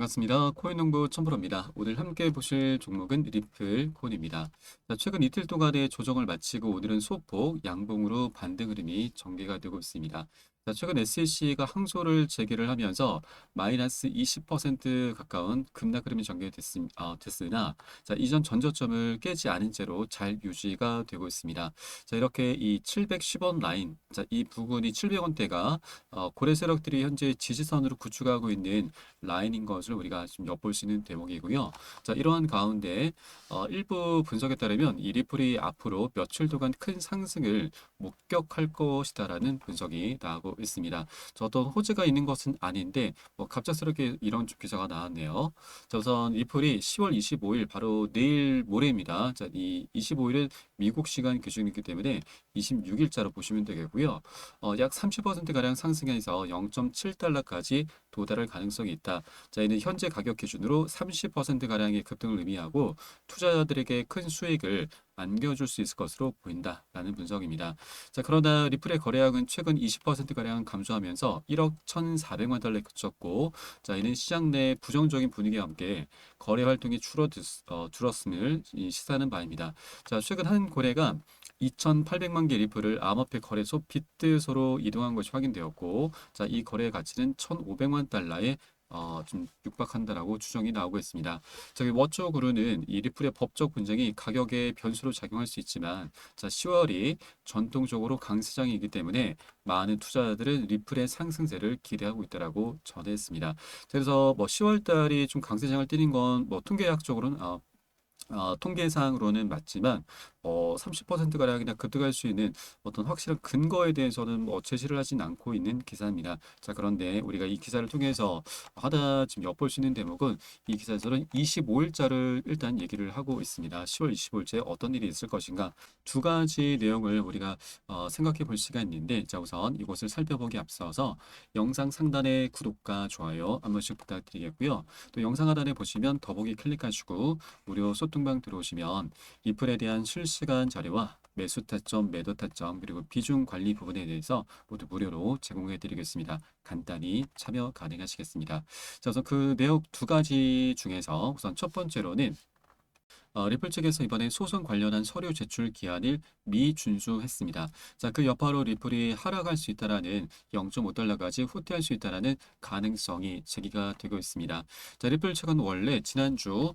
반갑습니다. 코인농부 첨프로입니다. 오늘 함께 보실 종목은 리플 코인입니다. 최근 이틀 동안의 조정을 마치고 오늘은 소폭 양봉으로 반등 흐름이 전개가 되고 있습니다. 최근 SEC가 항소를 제기를 하면서 마이너스 20% 가까운 급락 흐름이 전개됐으나 이전 전저점을 깨지 않은 채로 잘 유지가 되고 있습니다. 이렇게 이 710원 라인, 이 부근이 700원대가 고래 세력들이 현재 지지선으로 구축하고 있는 라인인 것을 우리가 좀 엿볼 수 있는 대목이고요. 이러한 가운데 일부 분석에 따르면 이 리플이 앞으로 며칠 동안 큰 상승을 목격할 것이다라는 분석이 나오고 있습니다. 어떤 호재가 있는 것은 아닌데 갑작스럽게 이런 기사가 나왔네요. 우선 리플이 10월 25일 바로 내일 모레입니다. 이 25일은 미국 시간 기준이기 때문에 26일자로 보시면 되겠고요. 약 30%가량 상승해서 0.7달러까지 도달할 가능성이 있다. 이는 현재 가격 기준으로 30%가량의 급등을 의미하고 투자자들에게 큰 수익을 안겨줄 수 있을 것으로 보인다라는 분석입니다. 그러나 리플의 거래량은 최근 20%가량 감소하면서 1억 1,400만 달러에 그쳤고, 이는 시장 내 부정적인 분위기와 함께 거래 활동이 줄었음을 시사하는 바입니다. 최근 한 거래가 2,800만 개 리플을 암호화폐 거래소 비트소로 이동한 것이 확인되었고, 이 거래 가치는 1,500만 달러에 좀 육박한다라고 추정이 나오고 있습니다. 저기 워처구루는 이 리플의 법적 분쟁이 가격의 변수로 작용할 수 있지만, 10월이 전통적으로 강세장이기 때문에 많은 투자자들은 리플의 상승세를 기대하고 있다라고 전했습니다. 그래서 10월 달이 좀 강세장을 띠는 건 통계학적으로는 통계상으로는 맞지만 30%가량이나 급등할 수 있는 어떤 확실한 근거에 대해서는 제시를 하진 않고 있는 기사입니다. 그런데 우리가 이 기사를 통해서 하나 지금 엿볼 수 있는 대목은 이 기사에서는 25일자를 일단 얘기를 하고 있습니다. 10월 25일째 어떤 일이 있을 것인가 두 가지 내용을 우리가 생각해 볼 시간이 있는데 우선 이것을 살펴보기 앞서서 영상 상단에 구독과 좋아요 한 번씩 부탁드리겠고요. 또 영상 하단에 보시면 더보기 클릭하시고 무료 소통방 들어오시면 리플에 대한 실시간 자료와 매수 타점, 매도 타점, 그리고 비중 관리 부분에 대해서 모두 무료로 제공해 드리겠습니다. 간단히 참여 가능하시겠습니다. 우선 그 내용 두 가지 중에서 우선 첫 번째로는 리플 측에서 이번에 소송 관련한 서류 제출 기한을 미준수했습니다. 그 여파로 리플이 하락할 수 있다라는 0.5달러까지 후퇴할 수 있다라는 가능성이 제기가 되고 있습니다. 리플 측은 원래 지난주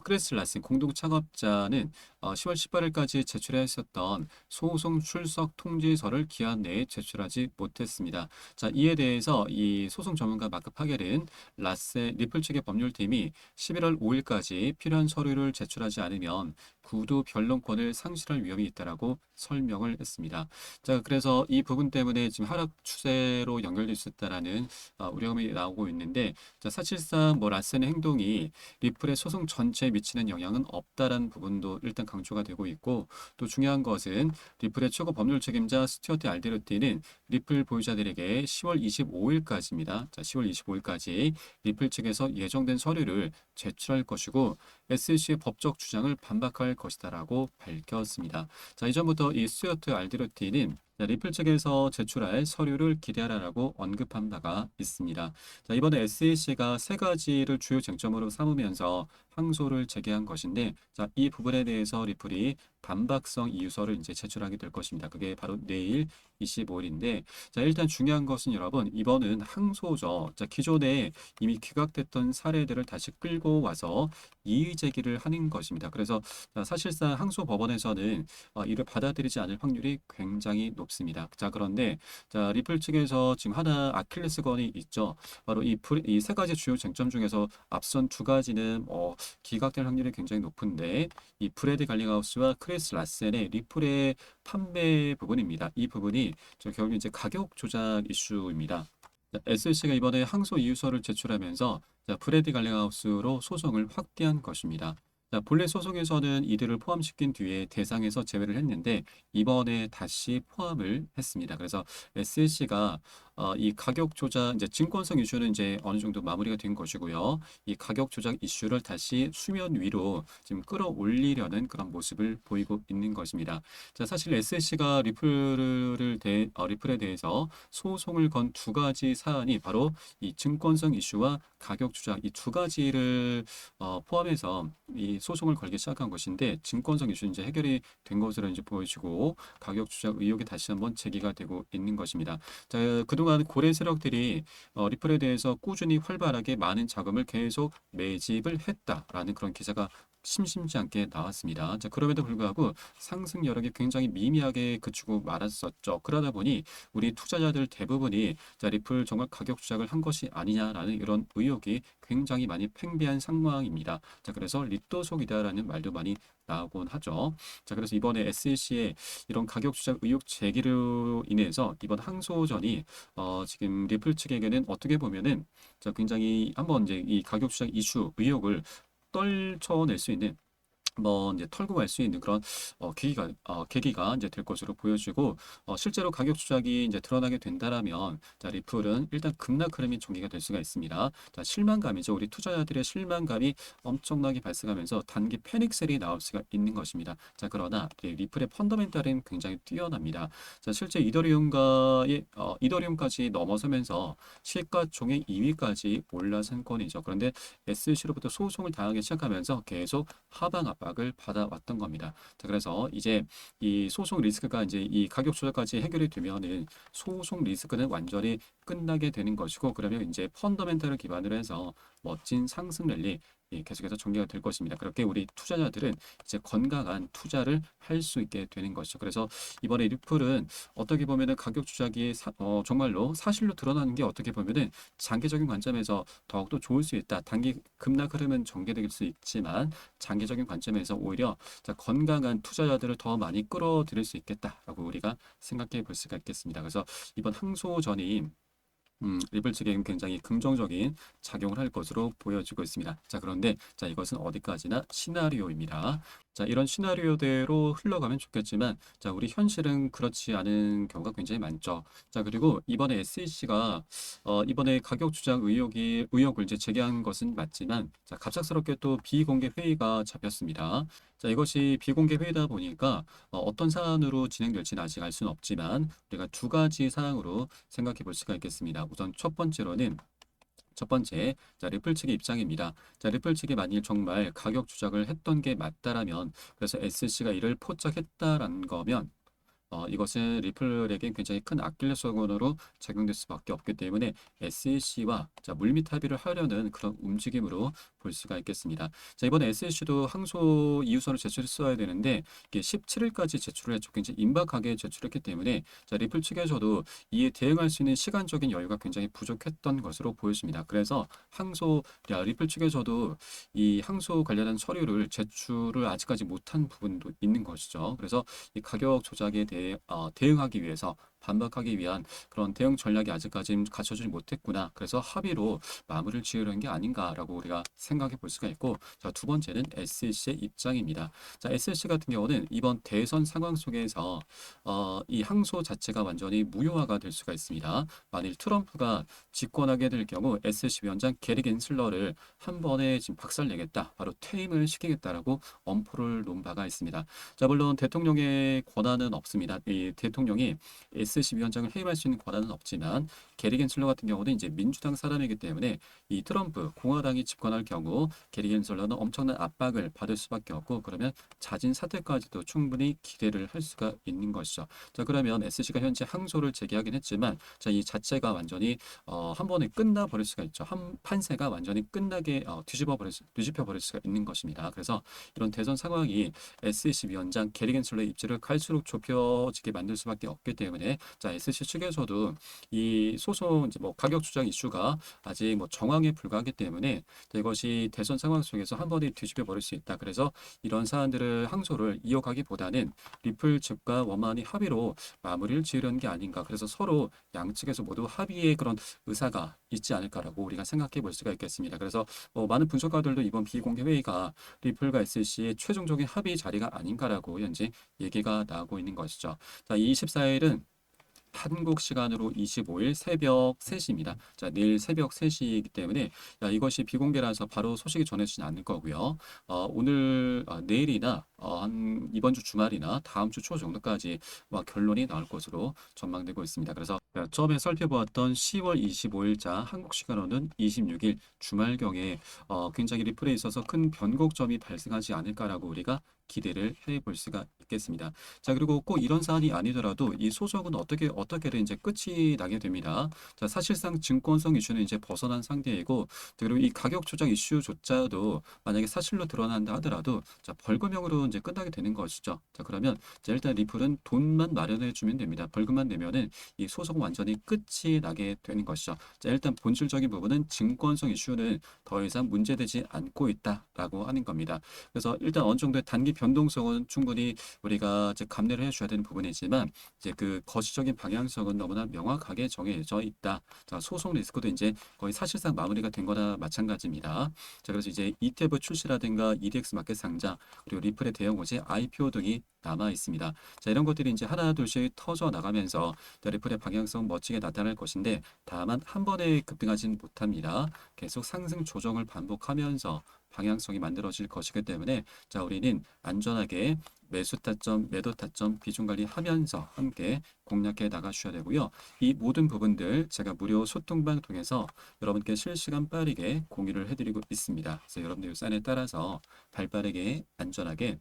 크리스 라슨 공동 창업자는 10월 18일까지 제출해야 했었던 소송 출석 통지서를 기한 내에 제출하지 못했습니다. 이에 대해서 이 소송 전문가 마크 파겔은 리플 측의 법률팀이 11월 5일까지 필요한 서류를 제출하지 않으면 구두 변론권을 상실할 위험이 있다라고 설명을 했습니다. 그래서 이 부분 때문에 지금 하락 추세로 연결될 수 있다라는 우려감이 나오고 있는데, 사실상 라센의 행동이 리플의 소송 전체에 미치는 영향은 없다라는 부분도 일단 강조가 되고 있고, 또 중요한 것은 리플의 최고 법률 책임자 스튜어트 알데르티는 리플 보유자들에게 10월 25일까지입니다. 10월 25일까지 리플 측에서 예정된 서류를 제출할 것이고 SEC의 법적 주장을 반박할 것이다라고 밝혔습니다. 이전부터 이 스튜어트 알데르티는 리플 측에서 제출할 서류를 기대하라라고 언급한 바가 있습니다. 이번에 SEC가 세 가지를 주요 쟁점으로 삼으면서 항소를 제기한 것인데, 이 부분에 대해서 리플이 반박성 이유서를 이제 제출하게 될 것입니다. 그게 바로 내일 25일인데, 일단 중요한 것은 여러분, 이번은 항소죠. 기존에 이미 기각됐던 사례들을 다시 끌고 와서 이의 제기를 하는 것입니다. 그래서 사실상 항소 법원에서는 이를 받아들이지 않을 확률이 굉장히 높습니다. 그런데 리플 측에서 지금 하나 아킬레스건이 있죠. 바로 이 세 가지 주요 쟁점 중에서 앞선 두 가지는 기각될 확률이 굉장히 높은데, 이 브래드 갈링하우스와 크리스 라센의 리플의 판매 부분입니다. 이 부분이 결국 이제 가격 조작 이슈입니다. SEC가 이번에 항소 이유서를 제출하면서 브래드 갈링하우스로 소송을 확대한 것입니다. 본래 소송에서는 이들을 포함시킨 뒤에 대상에서 제외를 했는데 이번에 다시 포함을 했습니다. 그래서 SEC가 이 가격 조작 이제 증권성 이슈는 이제 어느 정도 마무리가 된 것이고요. 이 가격 조작 이슈를 다시 수면 위로 지금 끌어올리려는 그런 모습을 보이고 있는 것입니다. 자, 사실 SSC가 리플에 대해서 소송을 건 두 가지 사안이 바로 이 증권성 이슈와 가격 조작 이 두 가지를 포함해서 이 소송을 걸기 시작한 것인데 증권성 이슈는 이제 해결이 된 것으로 이제 보여지고 가격 조작 의혹이 다시 한번 제기가 되고 있는 것입니다. 자, 그동안 고래 세력들이 리플에 대해서 꾸준히 활발하게 많은 자금을 계속 매집을 했다라는 그런 기사가 심심치 않게 나왔습니다. 자, 그럼에도 불구하고 상승 여력이 굉장히 미미하게 그치고 말았었죠. 그러다 보니 우리 투자자들 대부분이 자, 리플 정말 가격 조작을 한 것이 아니냐라는 이런 의혹이 굉장히 많이 팽배한 상황입니다. 자, 그래서 리또속이다라는 말도 많이 나오곤 하죠. 자, 그래서 이번에 SEC의 이런 가격 조작 의혹 제기로 인해서 이번 항소전이 지금 리플 측에게는 어떻게 보면은 자, 굉장히 한번 이제 이 가격 조작 이슈 의혹을 떨쳐낼 수 있는 이제 털고 갈 수 있는 그런 계기가 이제 될 것으로 보여지고 실제로 가격 조작이 이제 드러나게 된다라면 자, 리플은 일단 급락 흐름이 전개가 될 수가 있습니다. 자, 실망감이죠. 우리 투자자들의 실망감이 엄청나게 발생하면서 단기 패닉셀이 나올 수가 있는 것입니다. 자, 그러나 리플의 펀더멘탈은 굉장히 뛰어납니다. 자, 실제 이더리움까지 넘어서면서 시가총액 2위까지 올라선 건이죠. 그런데 SC로부터 소송을 당하기 시작하면서 계속 하방 압박을 받아왔던 겁니다. 자, 그래서 이제 이 소송 리스크가 이제 이 가격 조절까지 해결이 되면은 소송 리스크는 완전히 끝나게 되는 것이고 그러면 이제 펀더멘탈을 기반으로 해서 멋진 상승 랠리 계속해서 전개가 될 것입니다. 그렇게 우리 투자자들은 이제 건강한 투자를 할 수 있게 되는 것이죠. 그래서 이번에 리플은 어떻게 보면은 가격 조작이 정말로 사실로 드러나는 게 어떻게 보면은 장기적인 관점에서 더욱더 좋을 수 있다. 단기 급락 흐름은 전개될 수 있지만 장기적인 관점에서 오히려 자, 건강한 투자자들을 더 많이 끌어들일 수 있겠다라고 우리가 생각해 볼 수가 있겠습니다. 그래서 이번 항소전이 리플 측에는 굉장히 긍정적인 작용을 할 것으로 보여지고 있습니다. 자, 그런데 자, 이것은 어디까지나 시나리오입니다. 자, 이런 시나리오대로 흘러가면 좋겠지만 자, 우리 현실은 그렇지 않은 경우가 굉장히 많죠. 자, 그리고 이번에 SEC가 이번에 가격 주장 의혹을 이제 제기한 것은 맞지만 자, 갑작스럽게 또 비공개 회의가 잡혔습니다. 자, 이것이 비공개 회의다 보니까 어떤 사안으로 진행될지는 아직 알 수는 없지만 우리가 두 가지 사항으로 생각해 볼 수가 있겠습니다. 우선 첫 번째, 자, 리플 측의 입장입니다. 자, 리플 측이 만일 정말 가격 조작을 했던 게 맞다라면, 그래서 SC가 이를 포착했다라는 거면, 이것은 리플에게 굉장히 큰 아킬레스건으로 작용될 수밖에 없기 때문에 SEC와 자, 물밑 합의를 하려는 그런 움직임으로 볼 수가 있겠습니다. 자, 이번에 SEC도 항소 이유서를 제출했어야 되는데 이게 17일까지 제출을 했죠. 굉장히 임박하게 제출했기 때문에 자, 리플 측에서도 이에 대응할 수 있는 시간적인 여유가 굉장히 부족했던 것으로 보여집니다. 그래서 리플 측에서도 이 항소 관련한 서류를 제출을 아직까지 못한 부분도 있는 것이죠. 그래서 이 가격 조작에 대해 대응하기 위해서 반박하기 위한 그런 대응 전략이 아직까지 갖춰지지 못했구나. 그래서 합의로 마무리를 지으려는 게 아닌가라고 우리가 생각해 볼 수가 있고, 자, 두 번째는 SEC의 입장입니다. 자, SEC 같은 경우는 이번 대선 상황 속에서 이 항소 자체가 완전히 무효화가 될 수가 있습니다. 만일 트럼프가 집권하게 될 경우 SEC 위원장 게리 겐슬러를 한 번에 지금 박살내겠다, 바로 퇴임을 시키겠다라고 엄포를 놓은 바가 있습니다. 자, 물론 대통령의 권한은 없습니다. 이 대통령이 SC 위원장을 해임할 수 있는 권한은 없지만 게리 겐슬러 같은 경우는 이제 민주당 사람이기 때문에 이 트럼프 공화당이 집권할 경우 게리 겐슬러는 엄청난 압박을 받을 수밖에 없고 그러면 자진 사퇴까지도 충분히 기대를 할 수가 있는 것이죠. 자, 그러면 SC가 현재 항소를 제기하긴 했지만 자, 이 자체가 완전히 한 번에 끝나 버릴 수가 있죠. 한 판세가 완전히 끝나게 뒤집혀 버릴 수가 있는 것입니다. 그래서 이런 대선 상황이 SEC 위원장 게리 겐슬러의 입지를 갈수록 좁혀지게 만들 수밖에 없기 때문에 자, SC 측에서도 이 소송 이제 뭐 가격 주장 이슈가 아직 뭐 정황에 불과하기 때문에 자, 이것이 대선 상황 속에서 한 번에 뒤집혀 버릴 수 있다. 그래서 이런 사안들을 항소를 이어가기보다는 리플 측과 원만히 합의로 마무리를 지으려는 게 아닌가. 그래서 서로 양측에서 모두 합의의 그런 의사가 있지 않을까라고 우리가 생각해 볼 수가 있겠습니다. 그래서 많은 분석가들도 이번 비공개 회의가 리플과 SC의 최종적인 합의 자리가 아닌가라고 현재 얘기가 나오고 있는 것이죠. 자, 24일은 한국 시간으로 25일 새벽 3시입니다. 자, 내일 새벽 3시이기 때문에 이것이 비공개라서 바로 소식이 전해지진 않을 거고요. 오늘 내일이나 한 이번 주 주말이나 다음 주 초 정도까지 결론이 나올 것으로 전망되고 있습니다. 그래서 처음에 살펴보았던 10월 25일자 한국 시간으로는 26일 주말경에 굉장히 리플에 있어서 큰 변곡점이 발생하지 않을까라고 우리가 기대를 해볼 수가 있겠습니다. 자, 그리고 꼭 이런 사안이 아니더라도 이 소송은 어떻게든 이제 끝이 나게 됩니다. 자, 사실상 증권성 이슈는 이제 벗어난 상태이고, 그리고 이 가격 조작 이슈조차도 만약에 사실로 드러난다 하더라도 자, 벌금형으로 이제 끝나게 되는 것이죠. 자, 그러면 자, 일단 리플은 돈만 마련해 주면 됩니다. 벌금만 내면은 이 소송 완전히 끝이 나게 되는 것이죠. 자, 일단 본질적인 부분은 증권성 이슈는 더 이상 문제되지 않고 있다라고 하는 겁니다. 그래서 일단 어느 정도의 단기 변동성은 충분히 우리가 이제 감내를 해줘야 되는 부분이지만 이제 그 거시적인 방향성은 너무나 명확하게 정해져 있다. 자, 소송 리스크도 이제 거의 사실상 마무리가 된 거나 마찬가지입니다. 자, 그래서 이제 ETF 출시라든가 EDX 마켓 상장 그리고 리플의 대형 호재 IPO 등이 남아 있습니다. 자, 이런 것들이 이제 하나 둘씩 터져 나가면서 리플의 방향성 멋지게 나타날 것인데 다만 한 번에 급등하지는 못합니다. 계속 상승 조정을 반복하면서 방향성이 만들어질 것이기 때문에 자, 우리는 안전하게 매수 타점, 매도 타점 비중 관리하면서 함께 공략해 나가셔야 되고요. 이 모든 부분들 제가 무료 소통방 통해서 여러분께 실시간 빠르게 공유를 해드리고 있습니다. 그래서 여러분들 이 사인에 따라서 발빠르게 안전하게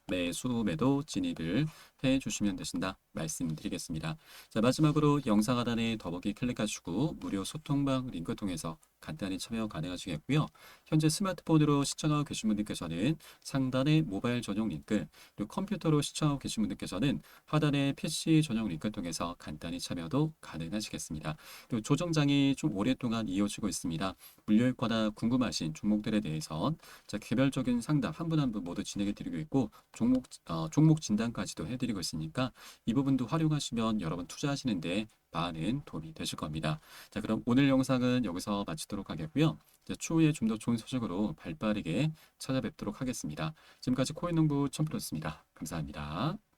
매수 매도 진입을 해 주시면 되신다 말씀드리겠습니다. 자, 마지막으로 영상 하단에 더보기 클릭하시고 무료 소통방 링크 통해서 간단히 참여 가능하시겠고요. 현재 스마트폰으로 시청하고 계신 분들께서는 상단의 모바일 전용 링크, 그리고 컴퓨터로 시청하고 계신 분들께서는 하단의 PC 전용 링크 통해서 간단히 참여도 가능하시겠습니다. 그리고 조정장이 좀 오랫동안 이어지고 있습니다. 물려있거나 궁금하신 종목들에 대해서 자, 개별적인 상담 한 분 한 분 모두 진행해 드리고 있고 종목 진단까지도 해드리고 있으니까 이 부분도 활용하시면 여러분 투자하시는데 많은 도움이 되실 겁니다. 자, 그럼 오늘 영상은 여기서 마치도록 하겠고요. 이제 추후에 좀 더 좋은 소식으로 발빠르게 찾아뵙도록 하겠습니다. 지금까지 코인농부 첨프로였습니다. 감사합니다.